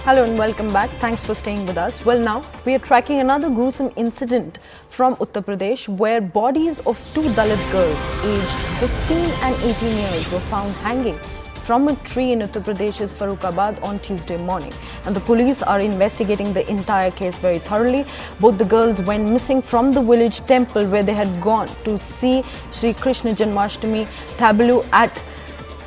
Hello and welcome back. Thanks for staying with us. Well, now we are tracking another gruesome incident from Uttar Pradesh where bodies of two Dalit girls aged 15 and 18 years were found hanging from a tree in Uttar Pradesh's Farrukhabad on Tuesday morning. And the police are investigating the entire case very thoroughly. Both the girls went missing from the village temple where they had gone to see Sri Krishna Janmashtami tableau at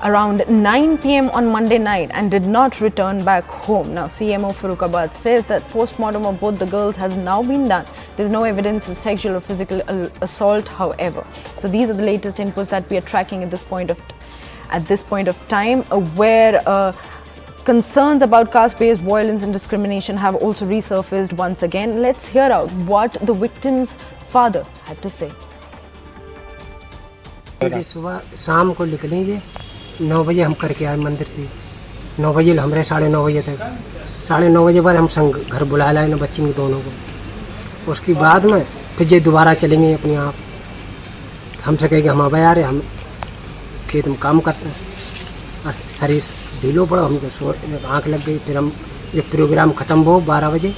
around 9 p.m. on Monday night and did not return back home. Now, CMO Farrukhabad says that post-mortem of both the girls has now been done. There's no evidence of sexual or physical assault, however. So these are the latest inputs that we are tracking at this point of time, where concerns about caste-based violence and discrimination have also resurfaced once again. Let's hear out what the victim's father had to say. सुबह शाम को निकलेंगे 9 बजे हम करके आए मंदिर पे 9 बजे हमारे 9:30 बजे तक 9:30 बजे बाद हम संग घर बुला लाए ना बच्ची में दोनों को। उसके बाद में फिर जे दोबारा चलेंगे अपने आप हमसे कहेंगे हम अब आ रहे हम खेत में काम करते हैं शरीर ढीलो पड़ा हमको आँख लग गई। फिर हम जब प्रोग्राम ख़त्म हो 12 बजे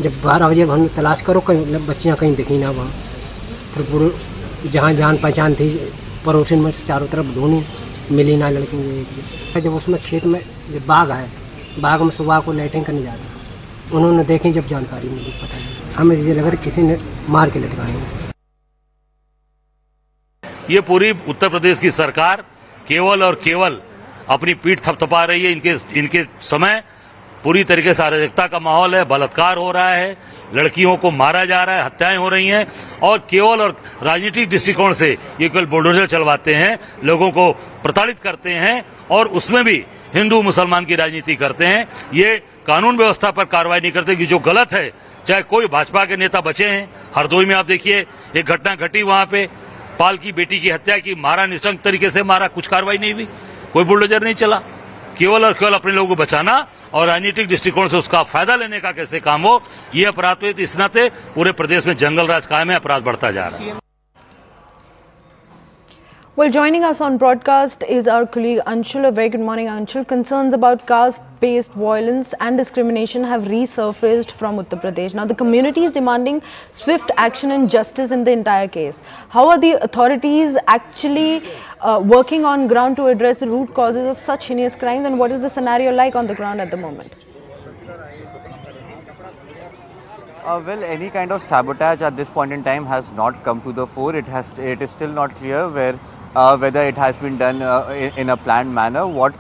जब 12 बजे हम तलाश करो कहीं बच्चियाँ कहीं दिखी ना वहाँ। फिर पूरे जहाँ जान पहचान थी पड़ोसन में चारों तरफ ढूंढी मिली ना लड़की। जब उसमें खेत में जब बाग है बाग में सुबह को लाइटिंग करने जा रहा उन्होंने देखें जब जानकारी मिली पता नहीं हमें ये लगा किसी ने मार के लटकाए। ये पूरी उत्तर प्रदेश की सरकार केवल और केवल अपनी पीठ थपथपा रही है। इनके समय पूरी तरीके से अराजकता का माहौल है, बलात्कार हो रहा है, लड़कियों को मारा जा रहा है, हत्याएं हो रही हैं और केवल और राजनीतिक दृष्टिकोण से ये केवल बुलडोजर चलवाते हैं, लोगों को प्रताड़ित करते हैं और उसमें भी हिंदू मुसलमान की राजनीति करते हैं। ये कानून व्यवस्था पर कार्रवाई नहीं करते कि जो गलत है। चाहे कोई भाजपा के नेता बचे हैं, हरदोई में आप देखिए एक घटना घटी, वहां पे पाल की बेटी की हत्या की, मारा, निशंक तरीके से मारा, कुछ कार्रवाई नहीं हुई, कोई बुलडोजर नहीं चला। केवल और केवल अपने लोगों को बचाना और राजनीतिक दृष्टिकोण से उसका फायदा लेने का कैसे काम हो, ये अपराध पे इस नाते पूरे प्रदेश में जंगल राज कायम है, अपराध बढ़ता जा रहा है। Well, joining us on broadcast is our colleague Anshul. A very good morning, Anshul. Concerns about caste-based violence and discrimination have resurfaced from Uttar Pradesh. Now, the community is demanding swift action and justice in the entire case. How are the authorities actually working on ground to address the root causes of such heinous crimes, and what is the scenario like on the ground at the moment? Well, any kind of sabotage at this point in time has not come to the fore. It is still not clear whether it has been done in a planned manner. What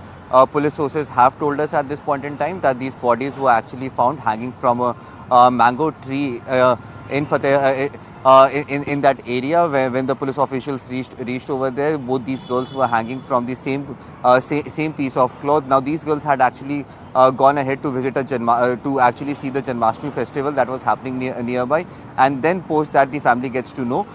police sources have told us at this point in time that these bodies were actually found hanging from a mango tree in in that area when the police officials reached over there. Both these girls were hanging from the same piece of cloth. Now these girls had actually gone ahead to visit to actually see the Janmashtami festival that was happening nearby, and then post that the family gets to know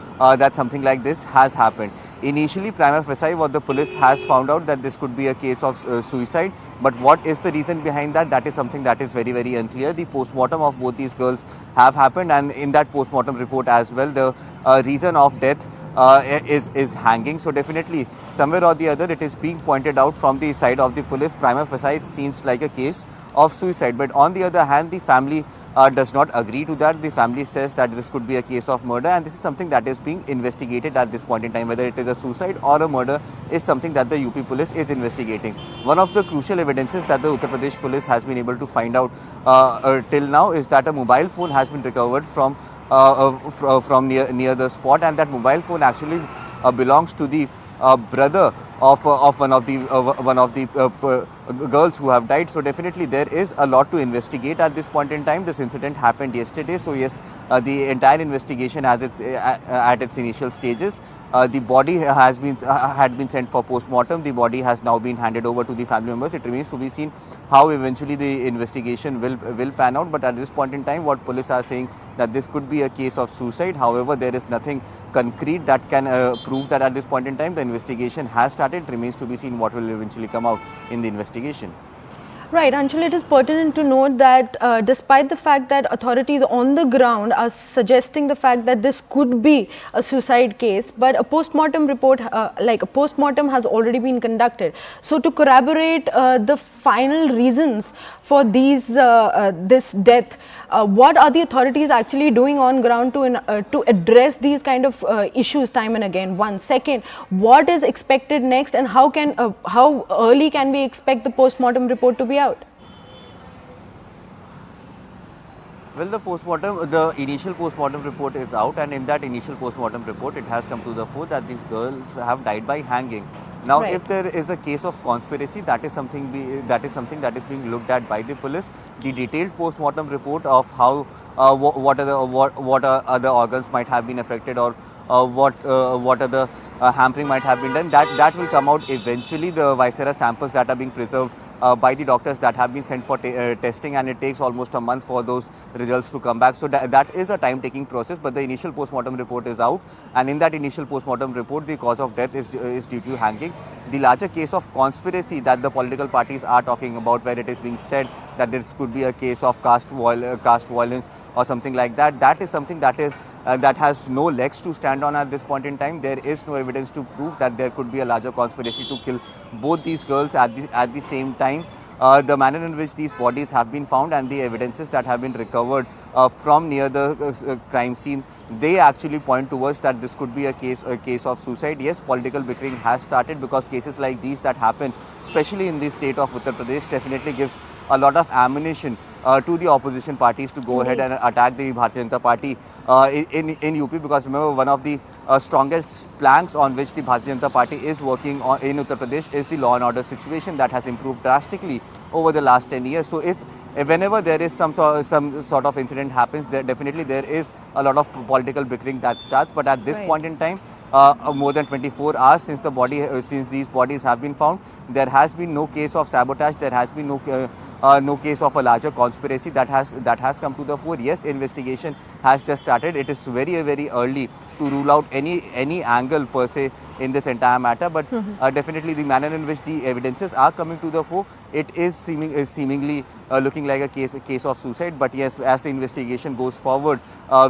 that something like this has happened. Initially, prima facie, what the police has found out that this could be a case of suicide, but what is the reason behind that? That is something that is very, very unclear. The post-mortem of both these girls have happened, and in that post-mortem report as well, the reason of death is hanging. So definitely, somewhere or the other, it is being pointed out from the side of the police. Prima facie, it seems like a case of suicide, but on the other hand, the family does not agree to that. The family says that this could be a case of murder, and this is something that is being investigated at this point in time. Whether it is a suicide or a murder is something that the UP police is investigating. One of the crucial evidences that the Uttar Pradesh police has been able to find out till now is that a mobile phone has been recovered from near the spot, and that mobile phone actually belongs to the brother of one of the girls who have died. So definitely there is a lot to investigate at this point in time. This incident happened yesterday, so yes, the entire investigation at its initial stages. The body had been sent for post-mortem. The body has now been handed over to the family members. It remains to be seen how eventually the investigation will pan out, but at this point in time what police are saying that this could be a case of suicide. However, there is nothing concrete that can prove that at this point in time. The investigation has started. It remains to be seen what will eventually come out in the investigation. Right, Anshul, it is pertinent to note that despite the fact that authorities on the ground are suggesting the fact that this could be a suicide case, but a postmortem report, like a postmortem has already been conducted. So to corroborate the final reasons for this death, what are the authorities actually doing on ground to address these kind of issues time and again? One. Second, what is expected next, and how early can we expect the postmortem report to be out? Well, the initial postmortem report is out, and in that initial postmortem report, it has come to the fore that these girls have died by hanging. Now, Right. if there is a case of conspiracy, that is something that is being looked at by the police. The detailed postmortem report of how what are other organs might have been affected, or what other hampering might have been done. That will come out eventually. The viscera samples that are being preserved by the doctors that have been sent for testing, and it takes almost a month for those results to come back. So that is a time-taking process. But the initial postmortem report is out, and in that initial postmortem report, the cause of death is due to hanging. The larger case of conspiracy that the political parties are talking about, where it is being said that this could be a case of caste violence or something like that, that is something that has no legs to stand on at this point in time. There is no evidence to prove that there could be a larger conspiracy to kill both these girls at the same time. The manner in which these bodies have been found and the evidences that have been recovered from near the crime scene, they actually point towards that this could be a case of suicide. Yes, political bickering has started, because cases like these that happen, especially in the state of Uttar Pradesh, definitely gives a lot of ammunition to the opposition parties to go ahead and attack the Bharatiya Janata Party in UP, because remember, one of the strongest planks on which the Bharatiya Janata Party is working on in Uttar Pradesh is the law and order situation that has improved drastically over the last 10 years. So if whenever there is some sort of incident happens, there is a lot of political bickering that starts. But at this Right. point in time, more than 24 hours since since these bodies have been found, there has been no case of sabotage. There has been no case of a larger conspiracy that has come to the fore. Yes, investigation has just started. It is very early to rule out any angle per se in this entire matter, but definitely the manner in which the evidences are coming to the fore, it is seemingly looking like a case of suicide. But yes, as the investigation goes forward,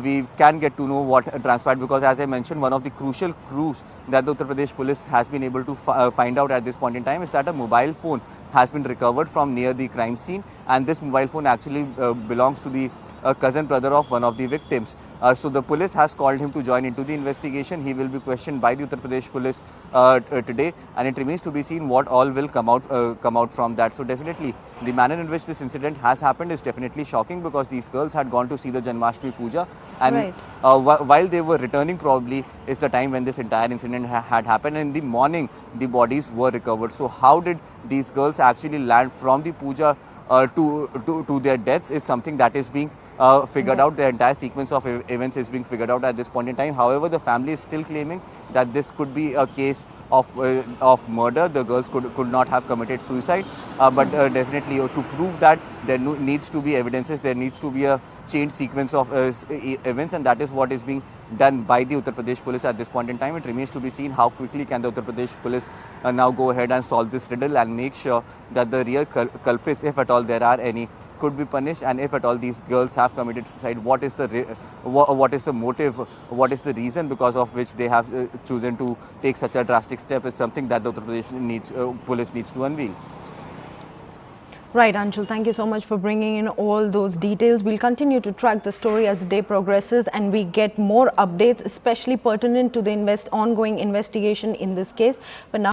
we can get to know what transpired, because as I mentioned, one of the crucial clues that the Uttar Pradesh police has been able to find out at this point in time is that a mobile phone has been recovered from near the crime scene, and this mobile phone actually belongs to the cousin brother of one of the victims. So the police has called him to join into the investigation. He will be questioned by the Uttar Pradesh police today, and it remains to be seen what all will come out from that. So definitely, the manner in which this incident has happened is definitely shocking, because these girls had gone to see the Janmashtami Puja, and Right. while they were returning, probably is the time when this entire incident had happened. In the morning, the bodies were recovered. So how did these girls actually land from the puja to their deaths is something that is being figured out. The entire sequence of events is being figured out at this point in time. However, the family is still claiming that this could be a case of murder. The girls could not have committed suicide, but definitely to prove that, there needs to be evidences. There needs to be a chain sequence of events, and that is what is being done by the Uttar Pradesh police at this point in time. It remains to be seen how quickly can the Uttar Pradesh police now go ahead and solve this riddle and make sure that the real culprits, if at all there are any, could be punished. And if at all these girls have committed suicide, what is the motive, what is the reason because of which they have chosen to take such a drastic step, is something that the Uttar Pradesh police needs to unveil. Right, Anshul, thank you so much for bringing in all those details. We'll continue to track the story as the day progresses and we get more updates, especially pertinent to the ongoing investigation in this case. But now